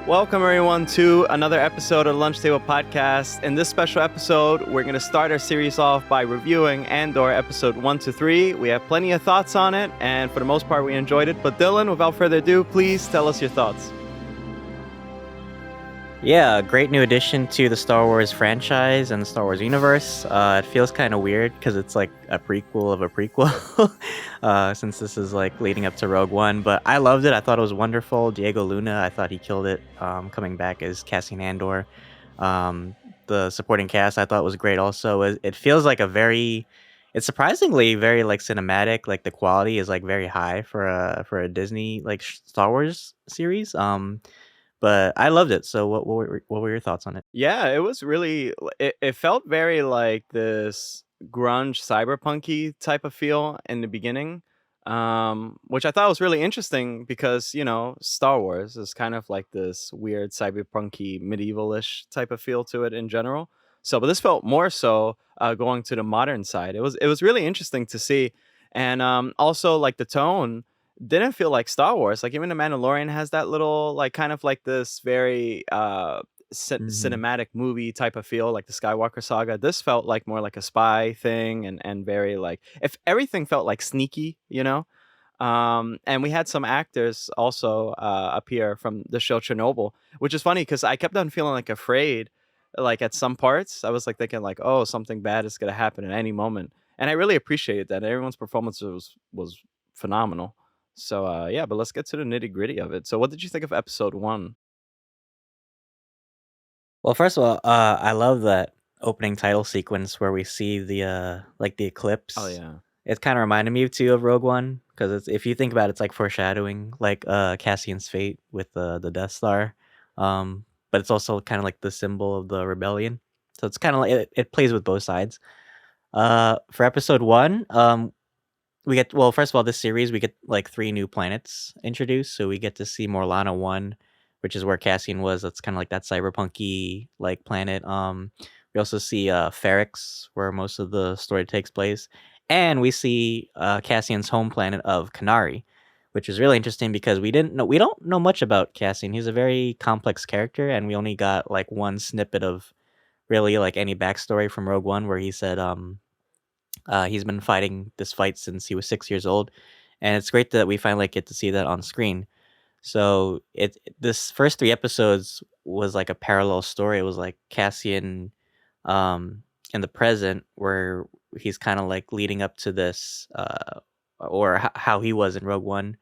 Welcome, everyone, to another episode of the Lunch Table Podcast. In this special episode, we're going to start our series off by reviewing Andor episode 1 to 3. We have plenty of thoughts on it, and for the most part, we enjoyed it. But Dylan, without further ado, please tell us your thoughts. Yeah, a great new addition to the Star Wars franchise and the Star Wars universe. It feels kind of weird because it's like a prequel of a prequel, since this is like leading up to Rogue One. But I loved it. I thought it was wonderful. Diego Luna, I thought he killed it, coming back as Cassian Andor. The supporting cast I thought was great also. It feels like it's surprisingly very like cinematic. Like the quality is like very high for a Disney like Star Wars series. But I loved it. So what were your thoughts on it? Yeah, it was really, it felt very like this grunge cyberpunky type of feel in the beginning, which I thought was really interesting because, Star Wars is kind of like this weird cyberpunky medievalish type of feel to it in general. So, but this felt more so going to the modern side. It was really interesting to see. And also like the tone didn't feel like Star Wars. Like even the Mandalorian has that little like kind of like this very Hmm. cinematic movie type of feel, like the Skywalker saga. This felt like more like a spy thing, and very like if everything felt like sneaky, and we had some actors also appear from the show Chernobyl, which is funny because I kept on feeling like afraid, like at some parts I was like thinking like, oh, something bad is gonna happen at any moment, and I really appreciated that. Everyone's performance was phenomenal. So yeah, but let's get to the nitty gritty of it. So what did you think of episode 1? Well, first of all, I love that opening title sequence where we see the like the Oh eclipse. yeah. It kind of reminded me too of Rogue One because if you think about it, it's like foreshadowing, like Cassian's fate with the Death Star. But it's also kind of like the symbol of the rebellion. So it's kind of like it plays with both sides. For episode one, we get well. First of all, this series we get like three new planets introduced, so we get to see Morlana one, which is where Cassian was. That's kind of like that cyberpunky like planet. We also see Ferrix, where most of the story takes place, and we see Cassian's home planet of Canary, which is really interesting because we don't know much about Cassian. He's a very complex character, and we only got like one snippet of really like any backstory from Rogue One, where he said he's been fighting this fight since he was 6 years old, and it's great that we finally get to see that on screen. So this first three episodes was like a parallel story. It was like Cassian, in the present, where he's kind of like leading up to this, or how he was in Rogue One.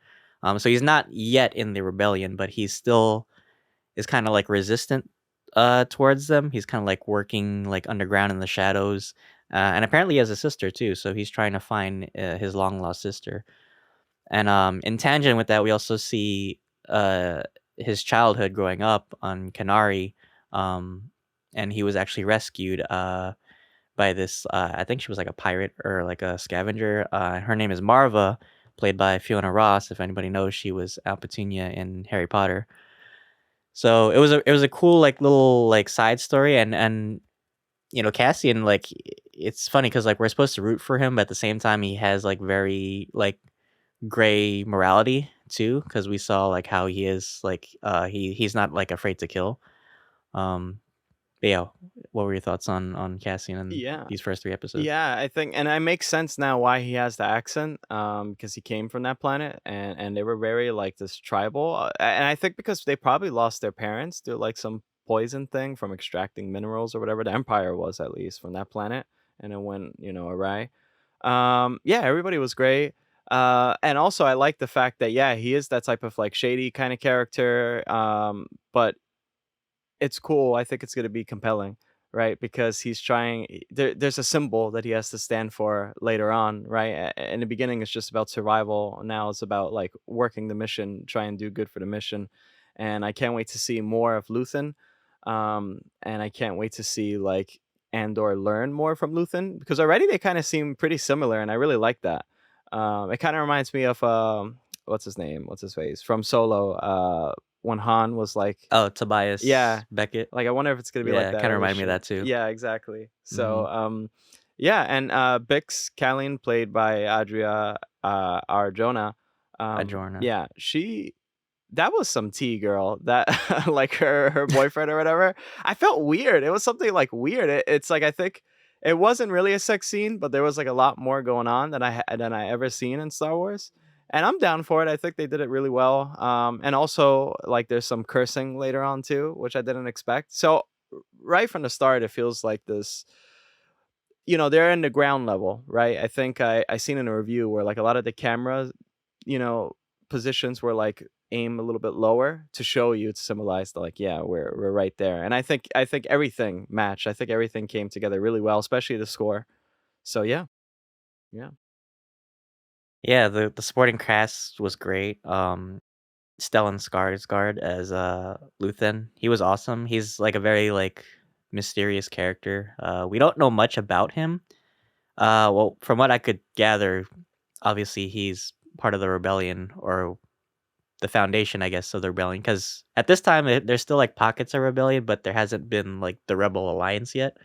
So he's not yet in the rebellion, but he still is kind of like resistant towards them. He's kind of like working like underground in the shadows. And apparently he has a sister too, so he's trying to find his long lost sister. And in tangent with that, we also see uh, his childhood growing up on Canary, um, and he was actually rescued by this. I think she was like a pirate or like a scavenger. Her name is Marva, played by Fiona Ross. If anybody knows, she was Al Petunia in Harry Potter. So it was a cool like little like side story, and Cassian, like it's funny because like we're supposed to root for him, but at the same time he has like very like gray morality too, because we saw like how he is like he's not like afraid to kill. Um, but yeah, what were your thoughts on Cassian and Yeah. these first three episodes? Yeah, I think, and it makes sense now why he has the accent, because he came from that planet, and they were very like this tribal, and I think because they probably lost their parents through like some poison thing from extracting minerals or whatever. The Empire was at least from that planet, and it went awry. Yeah, everybody was great. And also I like the fact that yeah, he is that type of like shady kind of character. But it's cool. I think it's gonna be compelling, right? Because he's trying. There's a symbol that he has to stand for later on, right? In the beginning, it's just about survival. Now it's about like working the mission, try and do good for the mission. And I can't wait to see more of Luthen. And I can't wait to see like Andor learn more from Luthen because already they kind of seem pretty similar, and I really like that. It kind of reminds me of what's his name? What's his face from Solo? When Han was like, Oh, Tobias yeah, Beckett. like, I wonder if it's gonna be like Yeah, that kind of with this reminded me of show. that too. Yeah, exactly. Hmm. So, yeah, and, Bix Callion, played by Adria, Arjona, Adjorna. yeah, she, that was some tea, girl. That like her boyfriend or whatever. I felt weird. It was something like weird. It's like I think it wasn't really a sex scene, but there was like a lot more going on than I ever seen in Star Wars. And I'm down for it. I think they did it really well. And also like there's some cursing later on too, which I didn't expect. So right from the start, it feels like this, they're in the ground level, right? I think I seen in a review where like a lot of the cameras, you know, positions were like aim a little bit lower to show you to symbolize that, like, yeah, we're right there. And I think everything matched. I think everything came together really well, especially the score. So yeah, yeah. Yeah, the supporting cast was great. Stellan Skarsgård as Luthen, he was awesome. He's like a very like mysterious character. We don't know much about him. Well, from what I could gather, obviously he's part of the rebellion or the foundation, I guess, of the rebellion. Because at this time, there's still like pockets of rebellion, but there hasn't been like the rebel alliance yet.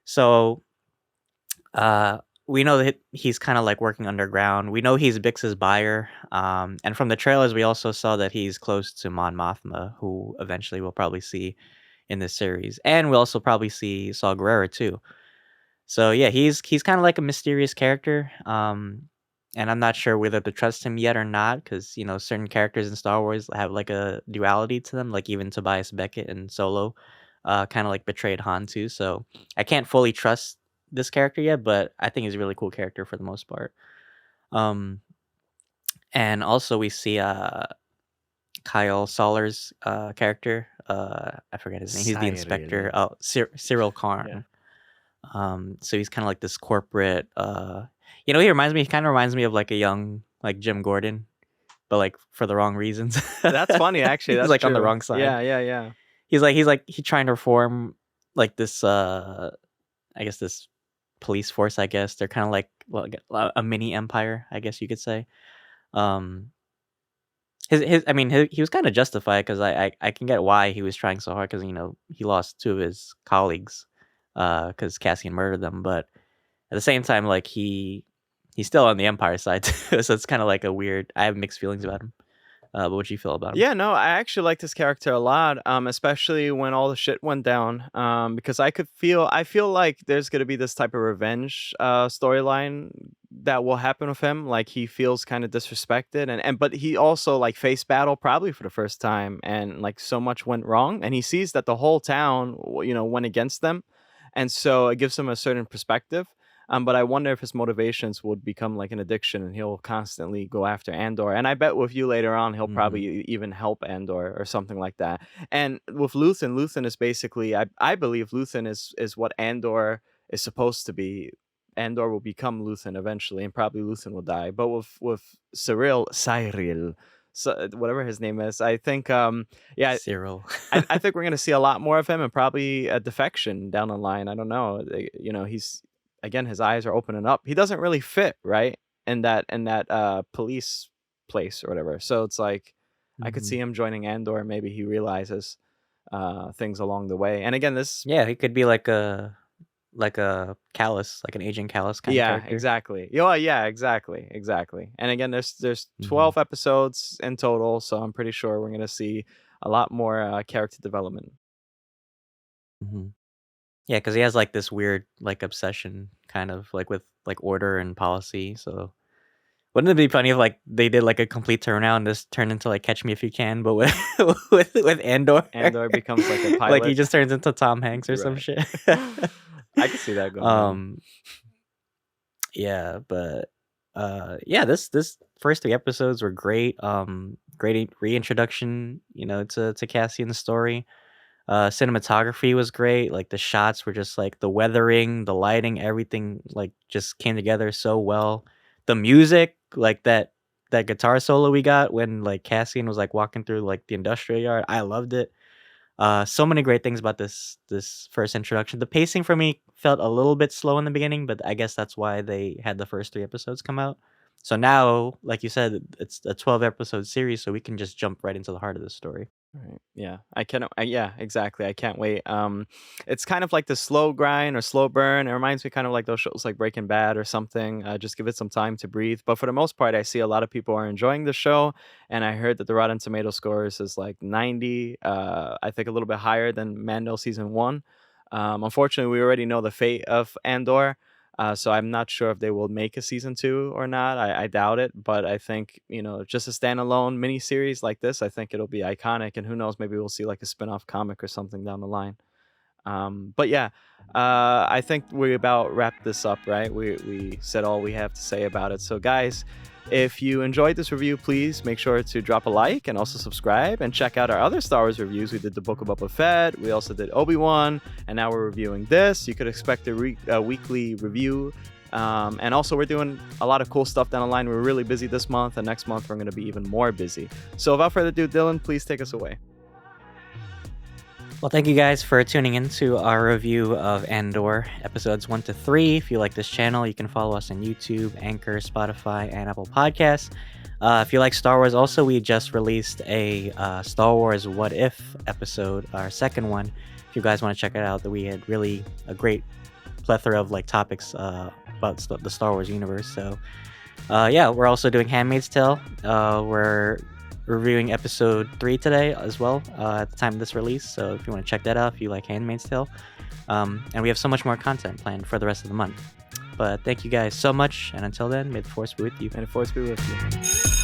So uh, we know that he's kind of like working underground. We know he's Bix's buyer. And from the trailers, we also saw that he's close to Mon Mothma, who eventually we'll probably see in this series, and we'll also probably see Saw Gerrera too. So yeah, he's kind of like a mysterious character. And I'm not sure whether to trust him yet or not, because certain characters in Star Wars have like a duality to them, like even Tobias Beckett and Solo, kind of like betrayed Han too. So I can't fully trust this character yet, but I think he's a really cool character for the most part. Um, and also we see Kyle Soller's character. I forget his name. He's the inspector. Cyril. Oh, Cyril Yeah. Karn. So he's kind of like this corporate. He reminds me. He kind of reminds me of like a young like Jim Gordon, but like for the wrong reasons. That's funny, actually. He's That's like on the true. wrong side. Yeah, yeah, yeah. He's trying to reform like this. I guess this police force. I guess they're kind of like a mini empire. I guess you could say. Um, his I mean he was kind of justified because I can get why he was trying so hard because he lost two of his colleagues because Cassian murdered them, but at the same time, like, he's still on the Empire side too, so it's kinda like a weird I have mixed feelings about him. But what do you feel about him? Yeah, no, I actually like this character a lot, especially when all the shit went down. Because I feel like there's gonna be this type of revenge storyline that will happen with him. Like he feels kind of disrespected, and but he also like faced battle probably for the first time, and like so much went wrong, and he sees that the whole town, went against them, and so it gives him a certain perspective. But I wonder if his motivations would become like an addiction and he'll constantly go after Andor. And I bet with you later on, he'll Mhm. probably even help Andor or something like that. And with Luthen, Luthen is basically, I believe Luthen is what Andor is supposed to be. Andor will become Luthen eventually, and probably Luthen will die. But with Cyril, so whatever his name is, I think, yeah, Cyril. I think we're gonna see a lot more of him and probably a defection down the line. I don't know. He's again, his eyes are opening up. He doesn't really fit, right? In that police place or whatever. So it's like I could see Mhm. him joining Andor. Maybe he realizes things along the way. And again, this Yeah, he could be like a Callus, like an Agent Callus kinda yeah, character. exactly. Yeah, exactly, exactly. And again, there's Mhm. 12 episodes in total, so I'm pretty sure we're gonna see a lot more character development. Mhm. Because he has, like, this weird, like, obsession kind of, like, with, like, order and policy, so wouldn't it be funny if, like, they did, like, a complete turnaround and this turned into, like, Catch Me If You Can, but with with Andor? Andor becomes like a Like, he pilot. just turns into Tom Hanks or some Right. shit. I could see that going down. Um, yeah, but, yeah, this first 3 episodes were great, great reintroduction, to Cassian's story. Cinematography was great, like, the shots were just, like the weathering, the lighting, everything, like, just came together so well. The music, like, that guitar solo we got when, like, Cassian was, like, walking through, like, the industrial yard, I loved it. So many great things about this first introduction. The pacing for me felt a little bit slow in the beginning, but I guess that's why they had the first 3 episodes come out. So now, like you said, it's a 12 episode series, so we can just jump right into the heart of the story. Right. Yeah, I cannot. Yeah, exactly. I can't wait. It's kind of like the slow grind or slow burn. It reminds me kind of like those shows like Breaking Bad or something. Just give it some time to breathe. But for the most part, I see a lot of people are enjoying the show, and I heard that the Rotten Tomato scores is like 90. I think a little bit higher than Mando season one. Unfortunately, we already know the fate of Andor. So I'm not sure if they will make a season two or not. I doubt it, but I think just a standalone miniseries like this, I think it'll be iconic. And who knows, maybe we'll see like a spin-off comic or something down the line. But yeah, I think we about wrapped this up, right? We said all we have to say about it. So guys, if you enjoyed this review, please make sure to drop a like and also subscribe and check out our other Star Wars reviews. We did the Book of Boba Fett, we also did Obi-Wan, and now we're reviewing this. You could expect a weekly review. And also, we're doing a lot of cool stuff down the line. We're really busy this month, and next month we're going to be even more busy. So without further ado, Dylan, please take us away. Well, thank you guys for tuning into our review of Andor episodes 1 to 3. If you like this channel, you can follow us on YouTube, Anchor, Spotify, and Apple Podcasts. If you like Star Wars, also, we just released a Star Wars What If episode, our second one. If you guys want to check it out, that we had really a great plethora of like topics about the Star Wars universe. So, yeah, we're also doing Handmaid's Tale. We're reviewing episode 3 today as well at the time of this release, so if you want to check that out if you like Handmaid's Tale. And we have so much more content planned for the rest of the month. But thank you guys so much, and until then, may the force be with you. May the force be with you.